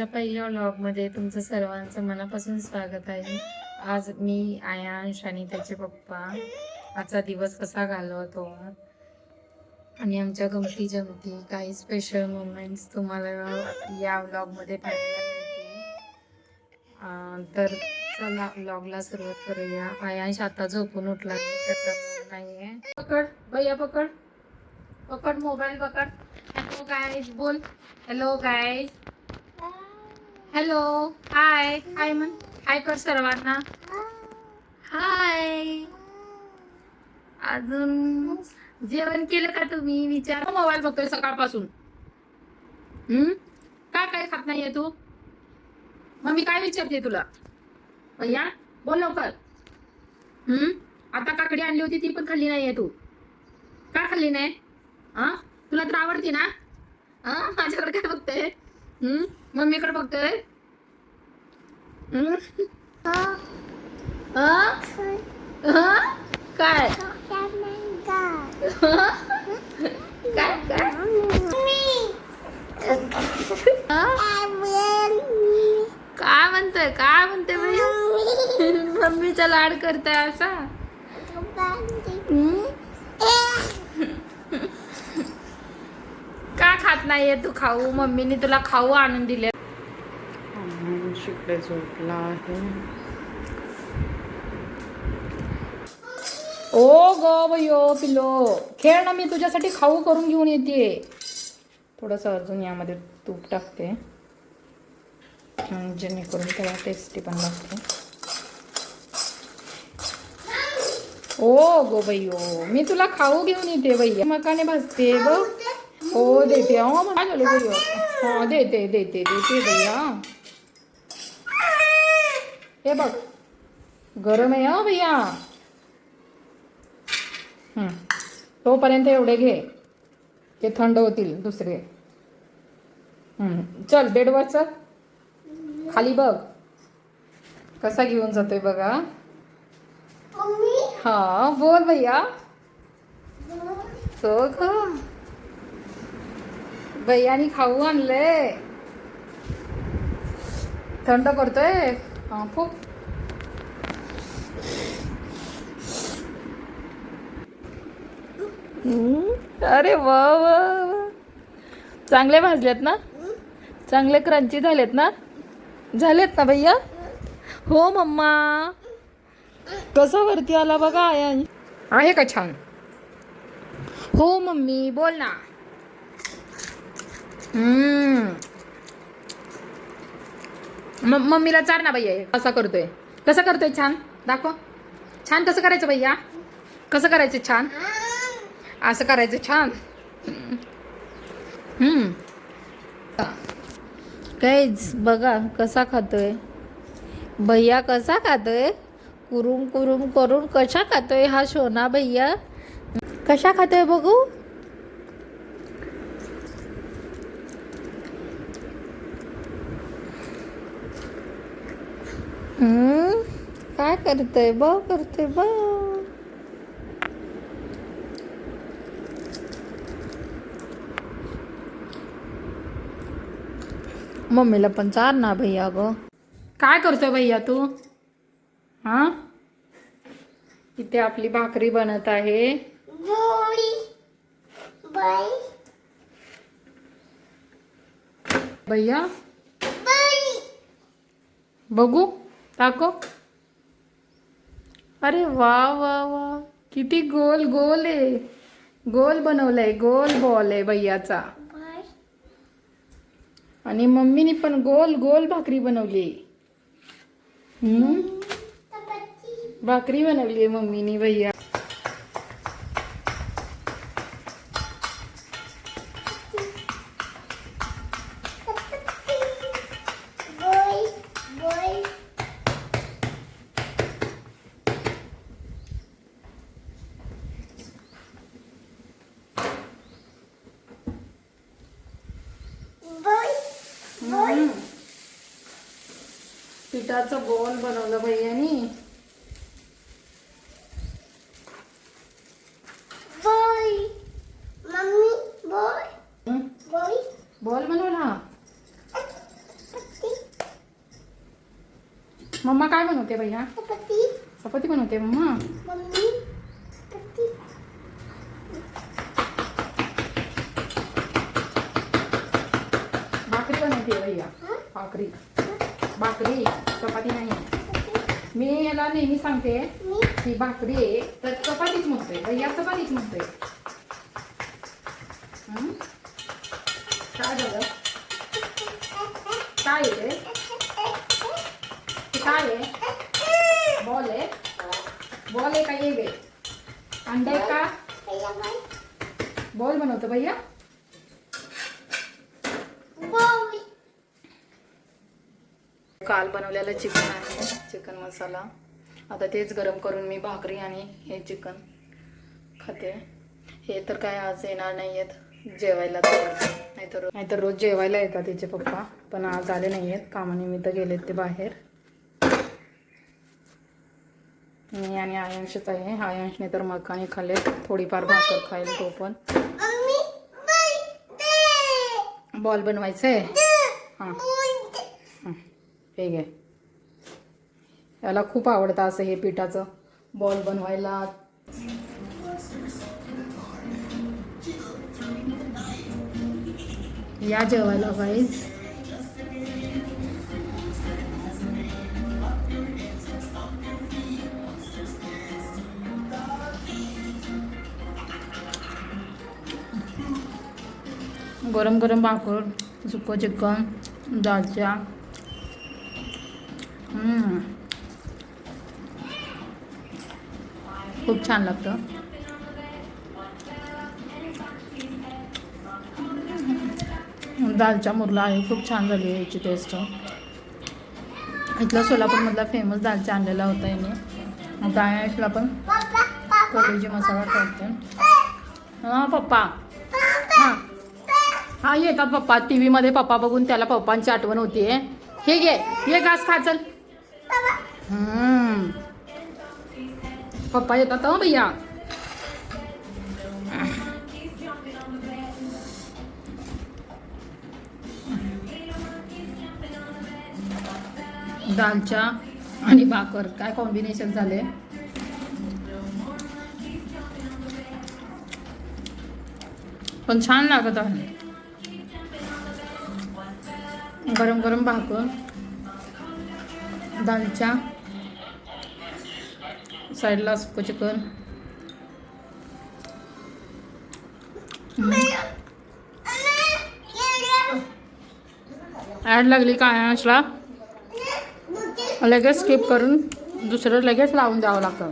माझ्या पहिल्या व्लॉगमध्ये तुमचं सर्वांचं मनापासून स्वागत आहे. आज मी, आयांश आणि त्याचे पप्पा आजचा दिवस कसा घालवतो आणि आमच्या गमती जमती काही स्पेशल मोमेंट्स तुम्हाला या व्लॉगमध्ये पाहायला मिळतील. तर चला व्लॉगला सुरुवात करूया. आयांश आता झोपून उठला, त्याचा फोन नाहीये. पकड भैया, पकड पकड मोबाईल पकड. हॅलो गाईज बोल. हॅलो गाईज, हॅलो, हाय हाय म्हण, हाय कर सर्वांना, हाय. अजून जेवण केलं का तुम्ही? विचार. मोबाईल बघतोय सकाळपासून. काय खात नाहीये तू? मग मी काय विचारते तुला? भैया बोल लवकर. आता काकडी आणली होती ती पण खाल्ली नाहीये तू. का खाल्ली नाही? तुला तर आवडते ना? माझ्याकडे काय बघतोय? मम्मीकडे बघतोय. काय काय काय काय म्हणतोय? काय म्हणते भैया? मम्मीचा लाड करताय असा? का खात नाहीये तू खाऊ? मम्मीने तुला खाऊ आणून दिले. शिकडे झोपला आहे. ओ गो बयो पिलो, खेळ ना, मी तुझ्यासाठी खाऊ करून घेऊन येते. थोडंसं अजून यामध्ये तूप टाकते जेणेकरून त्याला टेस्टी पण लागते. ओ गो बयो, मी तुला खाऊ घेऊन येते भैया. मकाने भाजते बघ. हो देते. हो देते देते देते भैया. हे बघ गरम आहे हा भैया. तोपर्यंत एवढे घे, ते थंड होतील दुसरे. चल बेडवर चल, खाली बघ कसा घेऊन जातोय बघा. हा बोल भैया. सो ग भैयानी खाऊ आणले, थंड करतोय. खूप अरे वा वा, चांगले भाजलेत ना? चांगले क्रंची झालेत ना? झालेत ना भैया? हो मम्मा. कसा वरती आला बघा आहे का छान? हो मम्मी बोल ना. मम्मीला चार ना भैया. कसा करतोय? कसं करतोय? छान दाखव. छान कसं करायचं भैया? कसं करायचं छान? असं करायचं छान. काहीच बघा कसा खातोय भैया. कसा खातोय? कुरुम कुरुम करून कशा खातोय हा सोना भैया? कशा खातोय बघू. काय करतोय बघ, करतोय बघ. मम्मीला पण चार ना भैया ग. काय करतोय भैया तू? इथे आपली भाकरी बनत आहे. भैया बघू टाको. अरे वा वा वा, किती गोल गोल आहे. गोल बनवलंय, गोल बॉल आहे भैयाचा. आणि मम्मीने पण गोल गोल भाकरी बनवली. भाकरी बनवली आहे मम्मीने भैया. पिठाचं बॉल बनवलं भैयानी. बॉल बनवला. बनवते भैया? चपाती बनवते मम्मा. भाकरी बनवते भैया. भाकरी चपाती नाही. मी याला नेहमी सांगते की भाकरी आहे तर चपातीच म्हणतोय भैया, चपातीच म्हणतोय. काय झालं? काय आहे ते? काय आहे? बॉल आहे? बॉल आहे का? ये गे अंडे आहे का? बॉल बनवतो भैया. काल बनवलेलं चिकन आहे, चिकन मसाला. आता तेच गरम करून मी भाकरी आणि हे चिकन खाते. हे तर काय आज येणार नाही आहेत जेवायला, नाहीतर रोज जेवायला येतात तिचे पप्पा, पण आज आले नाही आहेत, कामानिमित्त गेलेत ते बाहेर. मी आणि आयांशच आहे. आयांशने तर मखाने खाल्ले, थोडीफार भाकर खाईल तो पण. बॉल बनवायचं आहे. हां ठीक आहे. याला खूप आवडतं असं हे पिठाचं बॉल बनवायला. या जेवायला गाईज. गरम गरम भाकर, सुकं चिकन, दालच्या. खूप छान लागतं. दालच्या मुरला आहे, खूप छान झाली आहे याची टेस्ट. इथला सोलापूरमधला फेमस दालचा आणलेला होता याने. आता आयुषला पण कोबीची मसाला करते. हां पप्पा. हां हां येतात पप्पा. टी व्हीमध्ये पप्पा बघून त्याला पप्पांची आठवण होती. हे घे, हे घास खा चल. पप्पा येतात हो भैया. दालच्या आणि भाकर काय कॉम्बिनेशन झाले. पण छान लागत आहे. गरम गरम भाकर, दालच्या, साईडला सुकं चिकन. ॲड लागली काय असला लगेच स्किप करून दुसरं लगेच लावून द्यावं लागतं.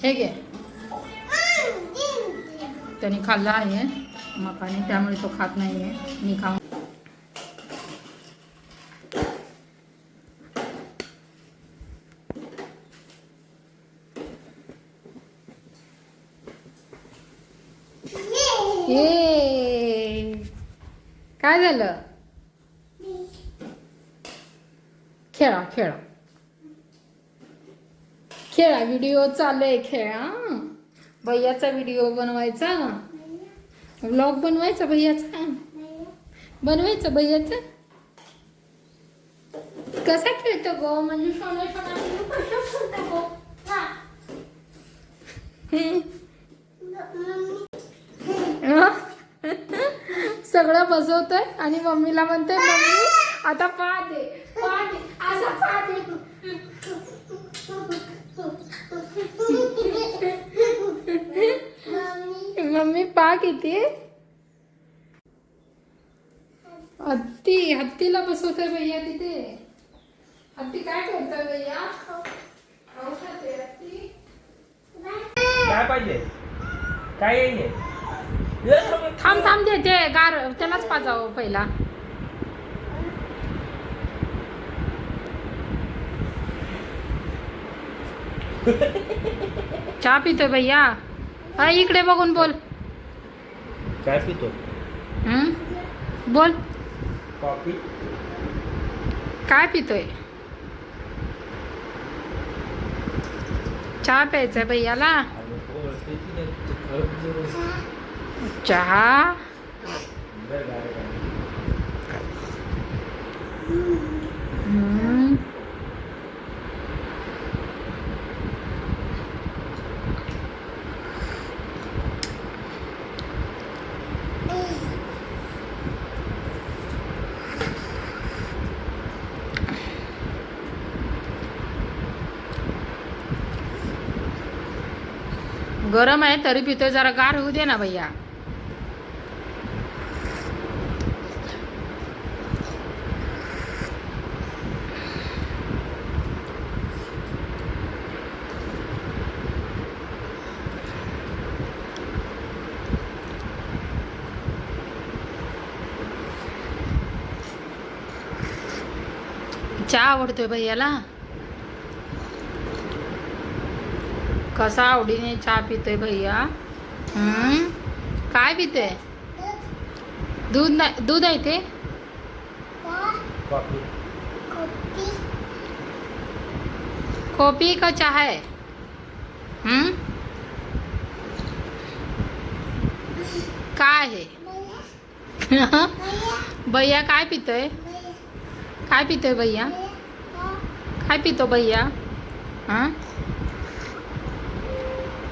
हे घे. त्याने खाल्ला आहे मकाने, त्यामुळे तो खात नाही आहे. मी खाऊन काय झालं? खेळा खेळा खेळा. व्हिडिओ चालू आहे, खेळा. भैयाचा व्हिडिओ बनवायचा, व्लॉग बनवायचा भैयाचा. बनवायचं भैयाचा. कसा खेळतो गो म्हणजे सोना सोना कसा खेळतो गो. सगळं बसवतोय आणि मम्मीला म्हणतोय मम्मी आता पा दे असा पा दे. मम्मी पा किती. हत्तीला बसवतोय भैया तिथे. हत्ती काय करतोय भैया? काय पाहिजे? काय आहे? थांब देते गार, त्यालाच पाजावं पहिला. चहा पितोय भैया. इकडे बघून बोल. काय पितो? बोल. कॉफी. काय पितोय? चहा प्यायचंय भैयाला. चहा. हम्म. गरम आहे तरी पितोय, जरा गार होऊ दे ना भैया. चहा आवडतोय भैयाला. कसा आवडीने चहा पितोय भैया. काय पितोय. दूध नाही, दूध आहे ते. कॉफी. कॉफी का चहा आहे. काय आहे. भैया काय पितोय. काय पितोय भैया. काय पितो भैया.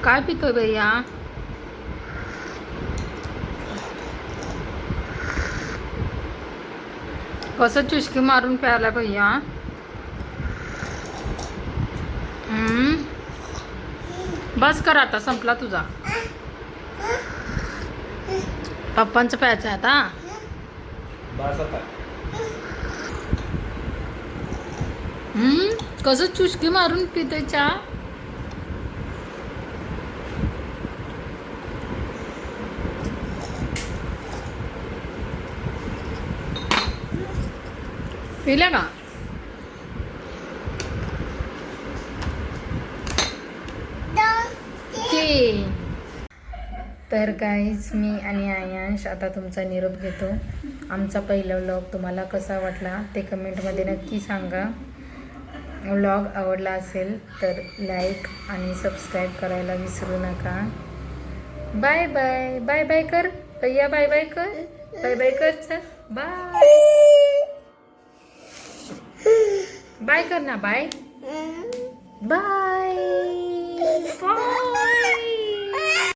काय पितोय भैया. कसं चुस्की मारून प्यायला भैया. बस कर आता, संपला तुझा. पप्पांचं प्यायचं आहे आता. बस आता. कसं चुस्की मारून पितोय चहा. पिला का. तर काहीच मी आणि आयांश आता तुमचा निरोप घेतो. आमचा पहिला व्लॉग तुम्हाला कसा वाटला ते कमेंटमध्ये नक्की सांगा. व्लॉग आवडला असेल तर लाईक आणि सबस्क्राईब करायला विसरू नका. Bye bye. बाय बाय कर भैया. बाय बाय कर. बाय बाय कर. चल बाय. बाय कर ना. Bye bye.